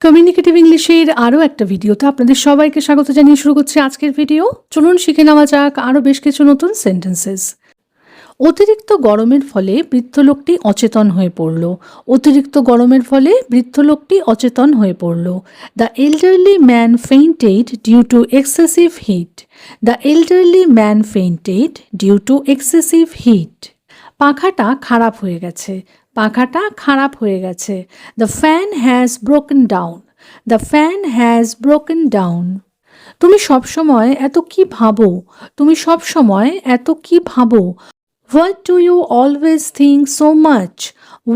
Communicative ইংলিশের আরও একটা ভিডিওতে আপনাদের সবাইকে স্বাগত জানিয়ে শুরু করছি আজকের ভিডিও। চলুন শিখে নেওয়া যাক আরও বেশ কিছু নতুন সেন্টেন্সেস। অতিরিক্ত গরমের ফলে বৃদ্ধ লোকটি অচেতন হয়ে পড়ল। অতিরিক্ত গরমের ফলে বৃদ্ধ লোকটি অচেতন হয়ে পড়ল। The elderly man fainted due to excessive heat. The elderly man fainted due to excessive heat. পাখাটা খারাপ হয়ে গেছে। পাখাটা খারাপ হয়ে গেছে। The fan has broken down. The fan has broken down. তুমি সবসময় এত কি ভাবো? তুমি সবসময় এত কি ভাবো? What do you always think so much?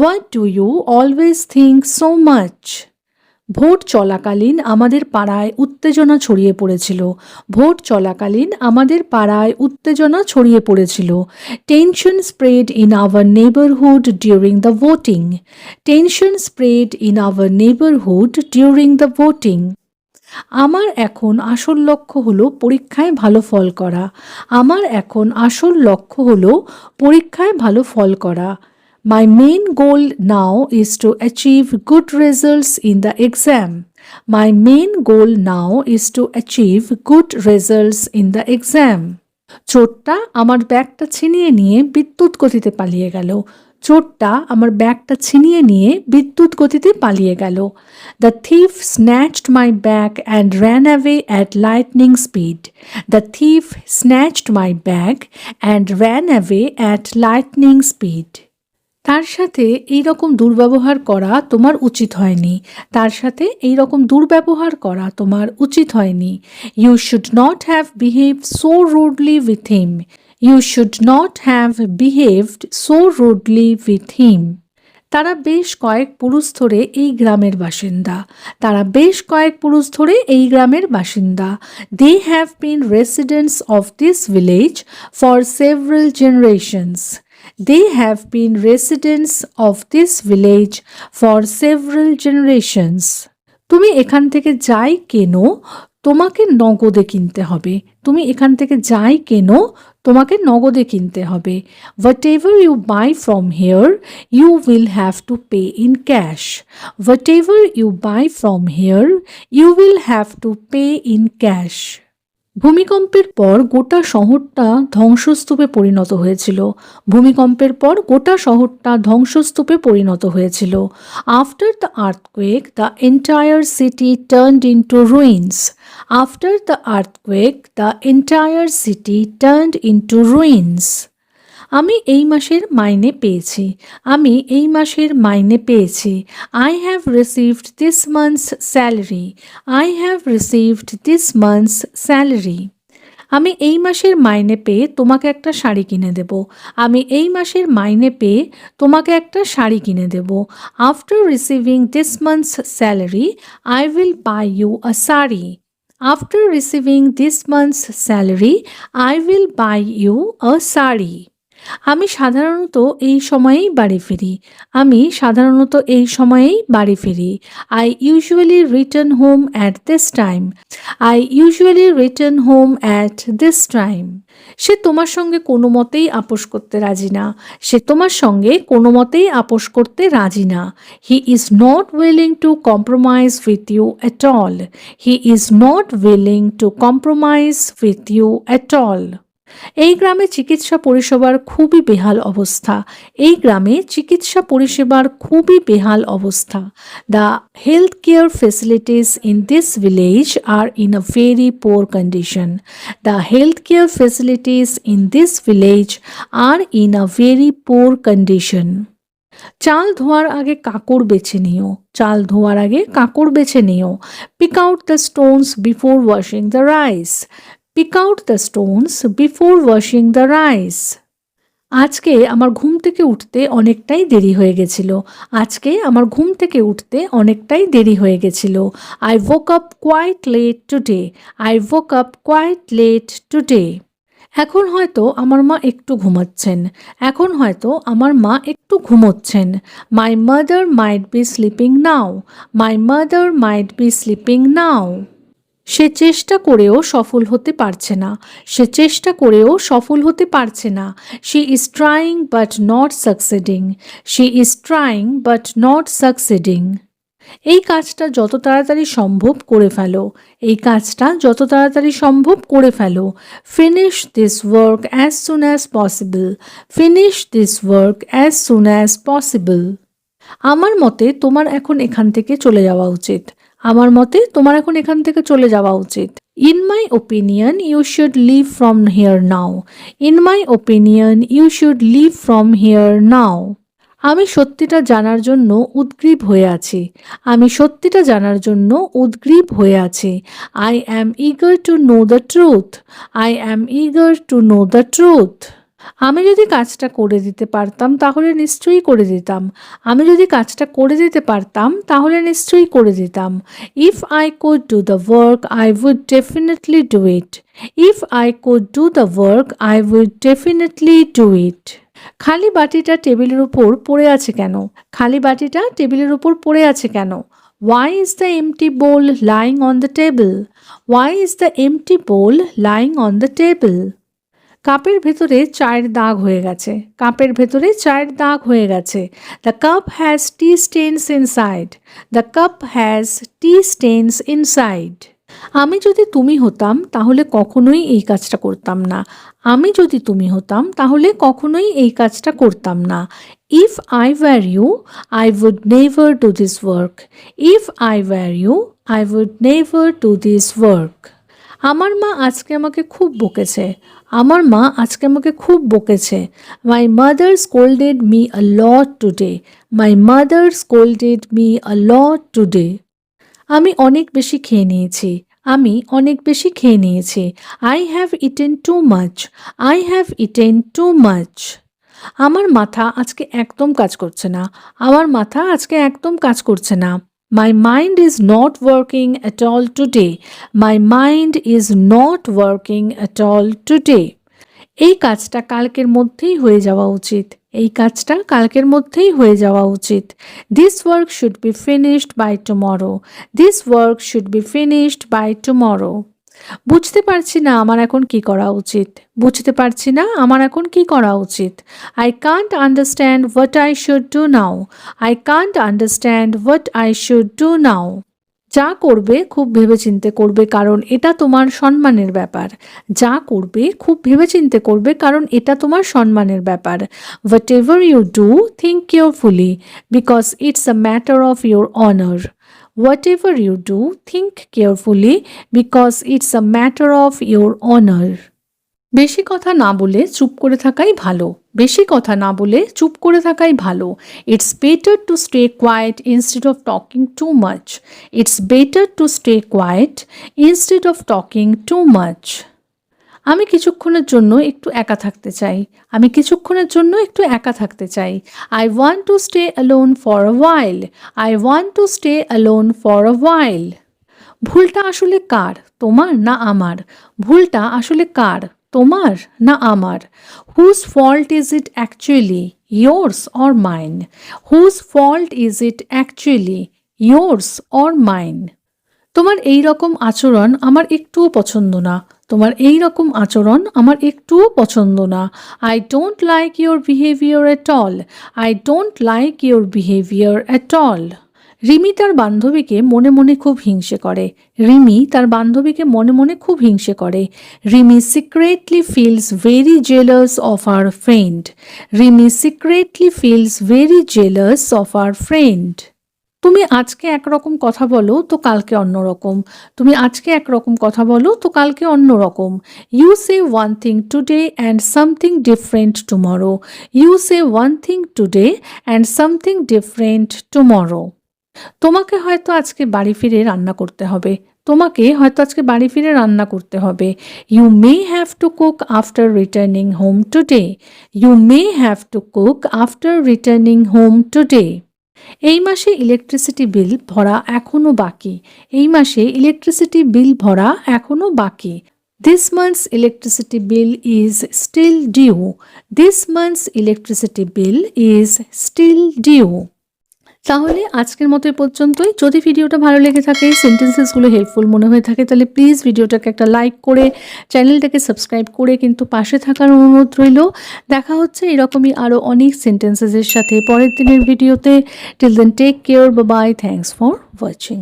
What do you always think so much? Vote চলাকালীন আমাদের পাড়ায় উত্তেজনা ছড়িয়ে পড়েছিল। ভোট চলাকালীন আমাদের পাড়ায় উত্তেজনা ছড়িয়ে পড়েছিল। Tension spread in our neighbourhood during the voting. Tension spread in our neighbourhood during the voting. আমার এখন আসল লক্ষ্য হলো পরীক্ষায় ভালো ফল করা। আমার এখন আসল লক্ষ্য হলো পরীক্ষায় ভালো ফল করা। My main goal now is to achieve good results in the exam. My main goal now is to achieve good results in the exam. চোরটা আমার ব্যাগটা ছিনিয়ে নিয়ে বিদ্যুৎ গতিতে পালিয়ে গেল। চোরটা আমার ব্যাগটা ছিনিয়ে নিয়ে বিদ্যুৎ গতিতে পালিয়ে গেল। The thief snatched my bag and ran away at lightning speed. The thief snatched my bag and ran away at lightning speed. তার সাথে এই রকম দুর্ব্যবহার করা তোমার উচিত হয়নি। তার সাথে এই রকম দুর্ব্যবহার করা তোমার উচিত হয়নি। You should not have behaved so rudely with him. You should not have behaved so rudely with him. তারা বেশ কয়েক পুরুষ ধরে এই গ্রামের বাসিন্দা। তারা বেশ কয়েক পুরুষ ধরে এই গ্রামের বাসিন্দা। They have been residents of this village for several generations. They have been residents of this village for several generations. তুমি এখান থেকে যাই কেনো তোমাকে নগদে কিনতে হবে। তুমি এখান থেকে যাই কেনো তোমাকে নগদে কিনতে হবে। Whatever you buy from here, you will have to pay in cash. Whatever you buy from here, you will have to pay in cash. ভূমিকম্পের পর গোটা শহরটা ধ্বংসস্তূপে পরিণত হয়েছিল। ভূমিকম্পের পর গোটা শহরটা ধ্বংসস্তূপে পরিণত হয়েছিল। After the earthquake the entire city turned into ruins. After the earthquake the entire city turned into ruins. আমি এই মাসের মাইনে পেয়েছি। আমি এই মাসের মাইনে পেয়েছি। I have received this month's salary. I have received this month's salary. আমি এই মাসের মাইনে পেয়ে তোমাকে একটা শাড়ি কিনে দেব। আমি এই মাসের মাইনে পেয়ে তোমাকে একটা শাড়ি কিনে দেব। After receiving this month's salary I will buy you a sari. After receiving this month's salary I will buy you a sari. আমি সাধারণত এই সময়েই বাড়ি ফিরি। আমি সাধারণত এই সময়েই বাড়ি ফিরি। I usually return home at this time. I usually return home at this time. সে তোমার সঙ্গে কোনো মতেই আপোষ করতে রাজি না। সে তোমার সঙ্গে কোনো মতেই আপোষ করতে রাজি না। He is not willing to compromise with you at all. He is not willing to compromise with you at all. এই গ্রামে চিকিৎসা পরিষেবার খুবই বেহাল অবস্থা। এই গ্রামে চিকিৎসা পরিষেবার খুবই বেহাল অবস্থা। The health care facilities in this village are in a very poor condition. The health care facilities in this village are in a very poor condition. চাল ধোয়ার আগে কাঁকড় বেছে নিও। চাল ধোয়ার আগে কাঁকড় বেছে নিও। Pick out the stones before washing the rice. Pick out the stones before washing the rice. আজকে আমার ঘুম থেকে উঠতে অনেকটাই দেরি হয়ে গেছিল। আজকে আমার ঘুম থেকে উঠতে অনেকটাই দেরি হয়ে গেছিল। I woke up quite late today. I woke up quite late today. এখন হয়তো আমার মা একটু ঘুমাচ্ছেন। এখন হয়তো আমার মা একটু ঘুমোচ্ছেন। My mother might be sleeping now. My mother might be sleeping now. সে চেষ্টা করেও সফল হতে পারছে না। সে চেষ্টা করেও সফল হতে পারছে না। She is trying but not succeeding. She is trying but not succeeding. এই কাজটা যত তাড়াতাড়ি সম্ভব করে ফেলো। এই কাজটা যত তাড়াতাড়ি সম্ভব করে ফেলো। Finish this work as soon as possible. Finish this work as soon as possible. আমার মতে তোমার এখন এখান থেকে চলে যাওয়া উচিত। আমার মতে তোমার এখন এখান থেকে চলে যাওয়া উচিত। In my opinion you should leave from here now. In my opinion you should leave from here now. আমি সত্যিটা জানার জন্য উদগ্রীব হয়ে আছি। আমি সত্যিটা জানার জন্য উদগ্রীব হয়ে আছি। I am eager to know the truth. I am eager to know the truth. আমি যদি কাজটা করে দিতে পারতাম তাহলে নিশ্চয়ই করে দিতাম। আমি যদি কাজটা করে দিতে পারতাম তাহলে নিশ্চয়ই করে দিতাম। If I could do the work I would definitely do it. If I could do the work I would definitely do it. খালি বাটিটা টেবিলের উপর পড়ে আছে কেন? খালি বাটিটা টেবিলের উপর পড়ে আছে কেন? Why is the empty bowl lying on the table? Why is the empty bowl lying on the table? কাপের ভেতরে চায়ের দাগ হয়ে গেছে। কাপের ভেতরে চায়ের দাগ হয়ে গেছে। The cup has tea stains inside. The cup has tea stains inside. আমি যদি তুমি হতাম তাহলে কখনোই এই কাজটা করতাম না। আমি যদি তুমি হতাম তাহলে কখনোই এই কাজটা করতাম না। If I were you I would never do this work. If I were you I would never do this work. আমার মা আজকে আমাকে খুব বকেছে। আমার মা আজকে আমাকে খুব বকেছে। My mother scolded me a lot today. My mother scolded me a lot today. আমি অনেক বেশি খেয়ে নিয়েছি। আমি অনেক বেশি খেয়ে নিয়েছি। I have eaten too much. I have eaten too much. আমার মাথা আজকে একদম কাজ করছে না। আমার মাথা আজকে একদম কাজ করছে না। My mind is not working at all today. My mind is not working at all today. এই কাজটা কালকের মধ্যেই হয়ে যাওয়া উচিত। এই কাজটা কালকের মধ্যেই হয়ে যাওয়া উচিত। This work should be finished by tomorrow. This work should be finished by tomorrow. বুঝতে পারছি না আমার এখন কি করা উচিত। বুঝতে পারছি না আমার এখন কি করা উচিত। I can't understand what I should do now. I can't understand what I should do now. যা করবে খুব ভেবেচিন্তে করবে কারণ এটা তোমার সম্মানের ব্যাপার। যা করবে খুব ভেবেচিন্তে করবে কারণ এটা তোমার সম্মানের ব্যাপার। Whatever you do, think carefully because it's a matter of your honor. Whatever you do, think carefully because it's a matter of your honor. বেশি কথা না বলে চুপ করে থাকাই ভালো। বেশি কথা না বলে চুপ করে থাকাই ভালো। It's better to stay quiet instead of talking too much. It's better to stay quiet instead of talking too much. আমি কিছুক্ষণের জন্য একটু একা থাকতে চাই। আমি কিছুক্ষণের জন্য একটু একা থাকতে চাই। I want to stay alone for a while. I want to stay alone for a while. ভুলটা আসলে কার, তোমার না আমার? ভুলটা আসলে কার, তোমার না আমার? Whose fault is it actually, yours or mine? Whose fault is it actually, yours or mine? তোমার এই রকম আচরণ আমার একটুও পছন্দ না। তোমার এই রকম আচরণ আমার একটুও পছন্দ না। I don't like your behaviour at all. I don't like your behaviour at all. Rimi তার বান্ধবীকে মনে মনে খুব হিংসে করে। রিমি তার বান্ধবীকে মনে মনে খুব হিংসে করে। Rimi secretly feels very jealous of her friend. Rimi secretly feels very jealous of her friend. তুমি আজকে একরকম কথা বলো তো কালকে অন্যরকম। তুমি আজকে একরকম কথা বলো তো কালকে অন্যরকম। You say one thing today and something different tomorrow. You say one thing today and something different tomorrow. তোমাকে হয়তো আজকে বাড়ি ফিরে রান্না করতে হবে। তোমাকে হয়তো আজকে বাড়ি ফিরে রান্না করতে হবে। You may have to cook after returning home today. You may have to cook after returning home today. এই মাসে ইলেকট্রিসিটি বিল ভরা এখনও বাকি। এই মাসে ইলেকট্রিসিটি বিল ভরা এখনও বাকি। This month's electricity bill is still due. This month's electricity bill is still due. তাহলে আজকের মতো এ পর্যন্তই। যদি ভিডিওটা ভালো লেগে থাকে, সেন্টেন্সেসগুলো হেল্পফুল মনে হয়ে থাকে, তাহলে প্লিজ ভিডিওটাকে একটা লাইক করে চ্যানেলটাকে সাবস্ক্রাইব করে কিন্তু পাশে থাকার অনুরোধ রইল। দেখা হচ্ছে এরকমই আরও অনেক সেন্টেন্সেসের সাথে পরের দিনের ভিডিওতে। Till then take care, bye bye, thanks for watching.